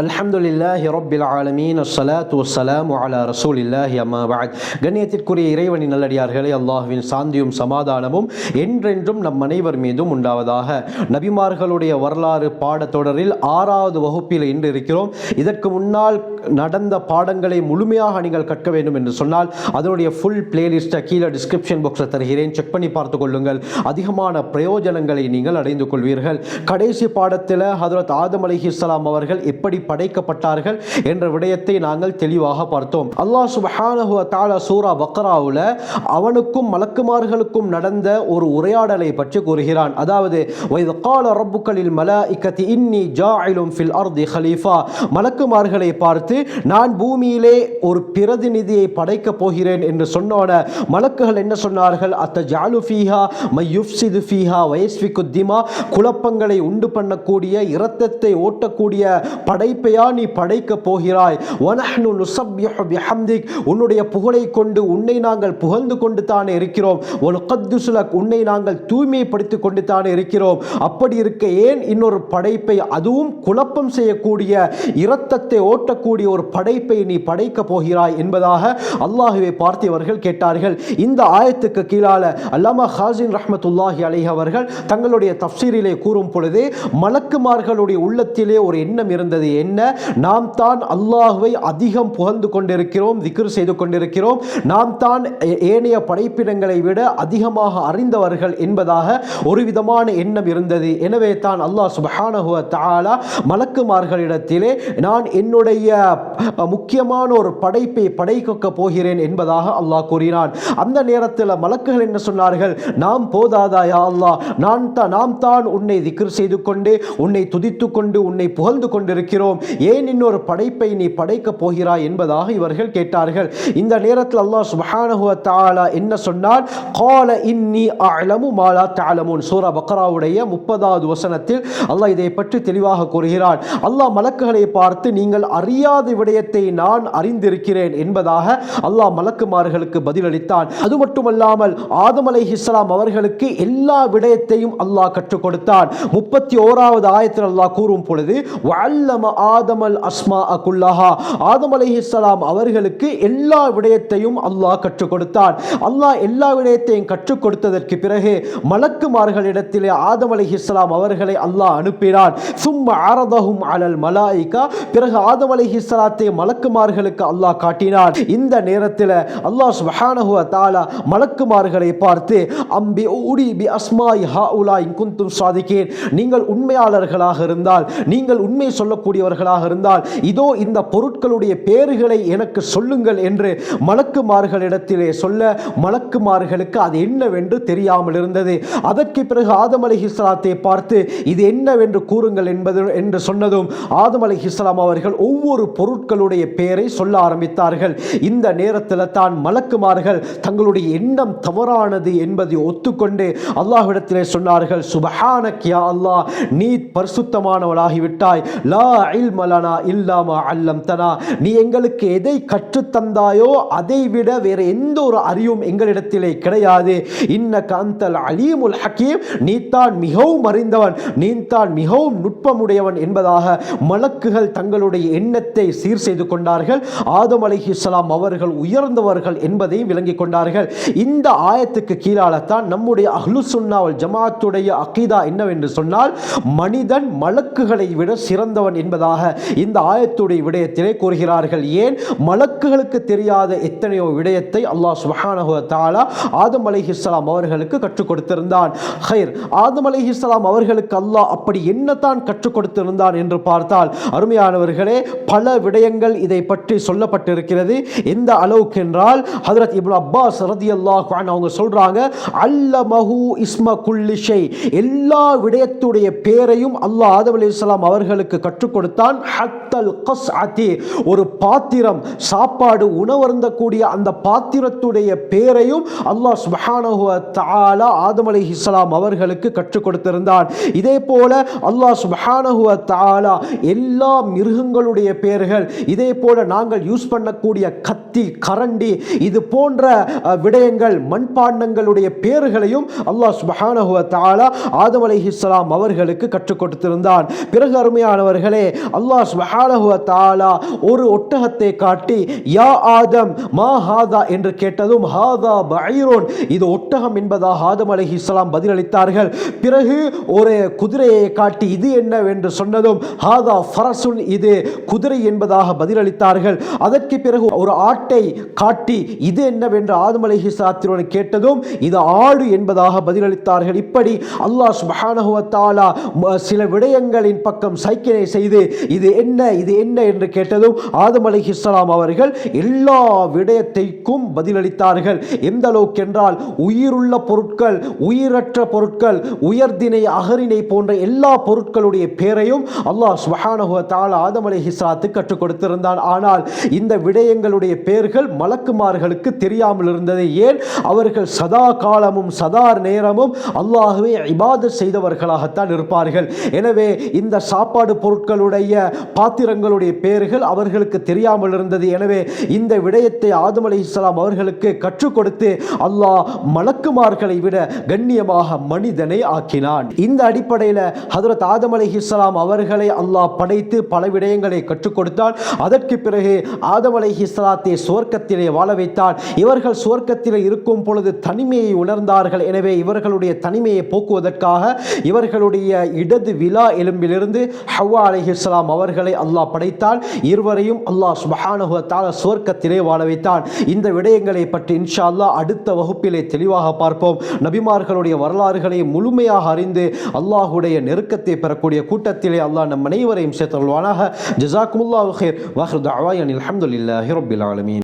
அல்ஹம்துலில்லாஹி ரப்பில் ஆலமீன் அஸ்ஸலாத்து வஸ்ஸலாமு அலா ரசூலில்லாஹி அம்மா பஅத். கண்ணியத்திற்குரிய இறைவனின் நல்லடியார்களே, அல்லாஹ்வின் சாந்தியும் சமாதானமும் என்றென்றும் நம் அனைவர் மீதும் உண்டாவதாக. நபிமார்களுடைய வரலாறு பாடத்தொடரில் 6வது வகுப்பில் இன்று இருக்கிறோம். இதற்கு முன்னால் நடந்த பாடங்களை முழுமையாக நீங்கள் கற்க வேண்டும் என்று சொன்னால் அதனுடைய ஃபுல் பிளேலிஸ்ட்டை கீழே டிஸ்கிரிப்ஷன் பாக்ஸில் தருகிறேன், செக் பண்ணி பார்த்து கொள்ளுங்கள். அதிகமான பிரயோஜனங்களை நீங்கள் அடைந்து கொள்வீர்கள். கடைசி பாடத்தில் ஹதரத் ஆதம் அலைஹிஸ்ஸலாம் அவர்கள் எப்படி படைக்கப்பட்டார்கள் என்ற விடயத்தை நாங்கள் தெளிவாக பார்த்தோம். அல்லாஹ் சுப்ஹானஹு வ தஆலா சூரா பக்ராவுல அவனுக்கும் மலக்குமார்களுக்கும் நடந்த ஒரு உரையாடலை பற்றி கூறுகிறான். அதாவது வைத கால ரப்புக லில் மலாயிகதி இன்னி ஜாஇலுன் ஃபில் அர்தி ஹலீஃபா, மலக்குமார்களை பார்த்து நான் பூமியிலே ஒரு பிரதிநிதியை படைக்கப் போகிறேன் என்று சொன்னோன மலக்குகள் என்ன சொன்னார்கள்? அத்தஜஅலு ஃபீஹா மை யுஃப்ஸிது ஃபீஹா வ யஸ்ஃபிகு திமா, குழப்பங்களை உண்டு பண்ணக்கூடிய, இரத்தத்தை ஓட்டக்கூடிய படைப்பையா நீ படைக்க போகிறாய்? வனஹ்னு நுஸப்பிஹு பிஹம்திக், உன்னுடைய புகழை கொண்டு உன்னை நாங்கள் புகழ்ந்து கொண்டு தானே இருக்கிறோம். வனுகத்திஸு லக், உன்னை நாங்கள் தூய்மைப்படுத்திக் கொண்டு தானே இருக்கிறோம். அப்படி இருக்க ஏன் இன்னொரு படைப்பை, அதுவும் குழப்பம் செய்யக்கூடிய, இரத்தத்தை ஓட்டக்கூடிய ஒரு படைப்பை நீ படைக்க போகிறாய் என்பதாக அல்லாஹ்வை பார்த்து இவர்கள் கேட்டார்கள். இந்த ஆயத்துக்கு கீழால அல்லாமா ஹாஸின் ரஹ்மத்துல்லாஹி அலைஹி அவர்கள் தங்களுடைய தஃப்சீரிலே கூறும் பொழுது மலக்குமார்களுடைய உள்ளத்திலே ஒரு எண்ணம் இருந்தது. என்ன? நாம் தான் அல்லாஹ்வை அதிகம் புகழ்ந்து கொண்டிருக்கிறோம், திக்ர் செய்து கொண்டிருக்கிறோம், நாம் தான் ஏனைய படைப்பினங்களை விட அதிகமாக அறிந்தவர்கள் என்பதாக ஒரு விதமான எண்ணம் இருந்தது. எனவே தான் அல்லாஹ் சுப்ஹானஹு வ தஆலா மலக்குமார்களிடத்திலே நான் என்னுடைய முக்கியமான ஒரு படைப்பை படைக்க போகிறேன் என்பதாக அல்லாஹ் கூறினான். அந்த நேரத்தில் மலக்குகள் என்ன சொன்னார்கள்? நாம் போதாதா யா அல்லாஹ், நாம் தான் உன்னை திக்ர் செய்து கொண்டு, உன்னை துதித்து கொண்டு, உன்னை புகழ்ந்து கொண்டிருக்கிறோம், ஏன் இன்னொரு படைப்பை நீ படைக்க போகிறாய் என்பதாக இவர்கள் கேட்டார்கள். இந்த நேரத்தில் அல்லாஹ் சுப்ஹானஹு வ தஆலா என்ன சொன்னார்? கால இன்னி அஅலமு மா லா தஅலமூன். சூரா பக்ராவுடைய 30வது வசனத்தில் அல்லாஹ் இதை பற்றி தெளிவாக கூறுகிறார். அல்லாஹ் மலக்குகளை பார்த்து நீங்கள் அறியாத விடயத்தை நான் அறிந்திருக்கிறேன் என்பதாக அல்லாஹ் மலக்குமார்களுக்கு பதிலளித்தான். அது மட்டுமல்லாமல் ஆதம் அலைஹிஸ்ஸலாம் அவர்களுக்கு எல்லா விடயத்தையும் அல்லாஹ் கற்றுக் கொடுத்தான். 31வது ஆயத்தில் அல்லாஹ் கூறும் பொழுது வஅல்லம ஆதமல் அஸ்மாஅ குல்லஹா, ஆதம் அலைஹிஸ்ஸலாம் அவர்களுக்கு எல்லா விடயத்தையும் அல்லாஹ் கற்றுக் கொடுத்தான். அல்லாஹ் எல்லா விடயத்தையும் கற்றுக் கொடுத்ததற்கு பிறகு மலக்குமார்களிடத்திலே ஆதம் அலைஹிஸ்ஸலாம் அவர்களை அல்லாஹ் அனுப்பினான். சும்ம அரதஹும் அலல் மலாயிகா, பிறகு ஆதம் அலைஹிஸ்ஸலாத்தை மலக்குமார்களுக்கு அல்லாஹ் காட்டினான். இந்த நேரத்தில் அல்லாஹ் சுப்ஹானஹு வ தஆலா மலக்குமார்களை பார்த்து அம்பி உடி பி அஸ்மாஇ ஹாஉலா இன் குன்தும் சாதிகீன், நீங்கள் உண்மையாளர்களாக இருந்தால், நீங்கள் உண்மை சொல்லக்கூடியவர்களாக இருந்தால் இதோ இந்த பொருட்களுடைய பெயர்களை எனக்கு சொல்லுங்கள் என்று மலக்குமார்களிடத்திலே சொல்ல மலக்குமார்களுக்கு அது என்னவென்று தெரியாமல் இருந்தது. அதற்கு பிறகு ஆதம் அலைஹிஸ்ஸலாத்தை பார்த்து இது என்னவென்று கூறுங்கள் என்று சொன்னதும் ஆதம் அலைஹிஸ்ஸலாம் அவர்கள் ஒவ்வொரு பொருட்களுடைய பெயரை சொல்ல ஆரம்பித்தார்கள். இந்த நேரத்தில் தான் மலக்குமார்கள் தங்களுடைய எண்ணம் தவறானது என்பதை ஒத்துக்கொண்டு அல்லாஹ்விடத்திலே சொன்னார்கள், சுப்ஹானக் யா அல்லாஹ், நீ பரிசுத்தமானவனாகிவிட்டாய், லா இல்ம லனா இல்லா மா அல்லம்தனா, நீ எங்களுக்கு எதை கற்றுத் தந்தாயோ அதை விட வேற எந்த ஒரு அறிவும் எங்களிடத்திலே கிடையாது. இன்னக அன்தல் அலீமுல் ஹக்கீம், நீ தான் மிகவும் அறிந்தவன், நீ தான் மிகவும் நுட்பமுடையவன் என்பதாக மலக்குகள் தங்களுடைய எண்ணத்தை சீர் செய்து கொண்டார்கள். ஆதம் அலைஹிஸ்ஸலாம் அவர்கள் உயர்ந்தவர்கள் என்பதை விளங்கிக் கொண்டார்கள். இந்த ஆயத்துக்கு கீழால்தான் நம்முடைய அஹ்லுஸ் சுன்னா வல் ஜமாஅத்துடைய அகீதா என்னவென்று சொன்னால் மனிதன் மலக்குகளை விட சிறந்தவன் என்பதாக இந்த ஆயத்துடைய விடயத்திலே கூறுகிறார்கள். ஏன்? மலக்குகளுக்கு தெரியாத எத்தனையோ விடயத்தை அல்லாஹ் சுப்ஹானஹு வ தஆலா ஆதம் அலைஹிஸ்ஸலாம் அவர்களுக்கு கற்றுக் கொடுத்திருந்தான். ஹைர், ஆதம் அலைஹிஸ்ஸலாம் அவர்களுக்கு அல்லாஹ் அப்படி என்னதான் கற்றுக் கொடுத்திருந்தான் என்று பார்த்தால் அருமையானவர்களே, பல விடயங்கள் இதை பற்றி சொல்லப்பட்டிருக்கிறது. எந்த அளவுக்கு என்றால் ஹஜ்ரத் இப்னு அப்பாஸ் ரலியல்லாஹு அன்ஹு அவங்க சொல்றாங்க, அல்லமஹு இஸ்ம குல்லி ஷை, எல்லா விடயத்துடைய பெயரையும் அல்லாஹ் ஆதம் அலைஹிஸ்ஸலாம் அவர்களுக்கு கற்றுக் கொடுத்தான். ஹத்தல் கஸ்அதி, ஒரு பாத்திரம், சாப்பாடு உணவருந்தக்கூடிய அந்த பாத்திரத்துடைய பெயரையும் அல்லாஹ் சுப்ஹானஹு வ தஆலா ஆதம் அலைஹிஸ்ஸலாம் அவர்களுக்கு கற்றுக் கொடுத்திருந்தான். இதே போல அல்லாஹ் சுப்ஹானஹு வ தஆலா எல்லா மிருகங்களுடைய பெயர்கள் அவர்கள் இதே போல நாங்கள் யூஸ் பண்ணக்கூடிய கத்தி, கரண்டி, இது போன்ற விடயங்கள், மண்பாண்டங்களுடைய பேர்களையும் அல்லாஹ் சுப்ஹானஹு வ தஆலா ஆதம் அலைஹிஸ்ஸலாம் அவர்களுக்கு கற்றுக் கொடுத்திருந்தான். பிறகு அருமையானவர்களே, அல்லாஹ் சுப்ஹானஹு வ தஆலா ஒரு ஒட்டகத்தை காட்டி யா ஆதம் மா ஹாதா என்று கேட்டதும் ஹாதா பஈருன், இது ஒட்டகம் என்பதாக ஆதம் அலைஹிஸ்ஸலாம் பதிலளித்தார்கள். பிறகு ஒரு குதிரையை காட்டி இது என்னவென்று சொன்னதும் ஹாதா ஃபரசுன், இது குதிரை என்பதாக பதிலளித்தார்கள். அதற்கு பிறகு ஒரு ஆட்டை காட்டி இது என்னவென்று ஆதம் அலைஹிஸ்ஸலாத்திடம் கேட்டதும் இது ஆடு என்பதாக பதிலளித்தார்கள். இப்படி அல்லாஹ் சுப்ஹானஹு வ தஆலா சில விடயங்களின் பக்கம் சைக்கிளை செய்து இது என்ன, இது என்ன என்று கேட்டதும் ஆதம் அலைஹிஸ்ஸலாம் அவர்கள் எல்லா விடயத்தைக்கும் பதிலளித்தார்கள். எந்த அளவுக்கு என்றால் உயிருள்ள பொருட்கள், உயிரற்ற பொருட்கள், உயர்தினை, அகரினை போன்ற எல்லா பொருட்களுடைய பேரையும் அல்லாஹ் சுப்ஹானஹு வ தஆலா ஆதம் அலைஹிஸ்ஸலாத்துக்கு கற்றுக் கொடுத்திருந்தான். ஆனால் இந்த விடயங்களுடைய பெயர்கள் மலக்குமார்களுக்கு தெரியாமல் இருந்தது. ஏன்? அவர்கள் சதா காலமும் சதா நேரமும் அல்லாஹ்வை இபாதத் செய்தவர்களாகத்தான் இருப்பார்கள். எனவே இந்த சாப்பாடு பொருட்களுடைய பாத்திரங்களுடைய பெயர்கள் அவர்களுக்கு தெரியாமல் இருந்தது. எனவே இந்த விடயத்தை ஆதம் அலைஹிஸ்ஸலாம் அவர்களுக்கு கற்றுக் கொடுத்து அல்லாஹ் மலக்குமார்களை விட கண்ணியமாக மனிதனை ஆக்கினான். இந்த அடிப்படையில் ஹஜ்ரத் ஆதம் அலைஹிஸ்ஸலாம் அவர்களை அல்லாஹ் படைத்து பல விடயங்களை கற்றுக் கொடுத்தான். அதற்கு பிறகு ஆதம் அலைஹிஸ்ஸலாத்தை சுவர்க்கத்திலே வாழ வைத்தான். இவர்கள் சுவர்க்கத்திலே இருக்கும் பொழுது தனிமையை உணர்ந்தார்கள். எனவே இவர்களுடைய தனிமையை போக்குவதற்காக இவர்களுடைய இடது விலா எலும்பிலிருந்து ஹவ்வா அலைஹிஸ்ஸலாம் அவர்களை அல்லாஹ் படைத்தான். இருவரையும் அல்லாஹ் சுப்ஹானஹு வ தஆலா சுவர்க்கத்திலே வாழ வைத்தான். இந்த விடயங்களை பற்றி இன்ஷா அல்லாஹ் அடுத்த வகுப்பிலே தெளிவாக பார்ப்போம். நபிமார்களுடைய வரலாறுகளை முழுமையாக அறிந்து அல்லாஹ்வுடைய நெருக்கத்தை பெறக்கூடிய கூட்டத்திலே அல்லாஹ் நம் அனைவரையும் சேர்த்தருள்வானாக. ஜஸாக்குமுல்லாஹு கைர். வாஹிரு தஅவானா அல்ஹம்துலில்லாஹி ரப்பில் ஆலமீன்.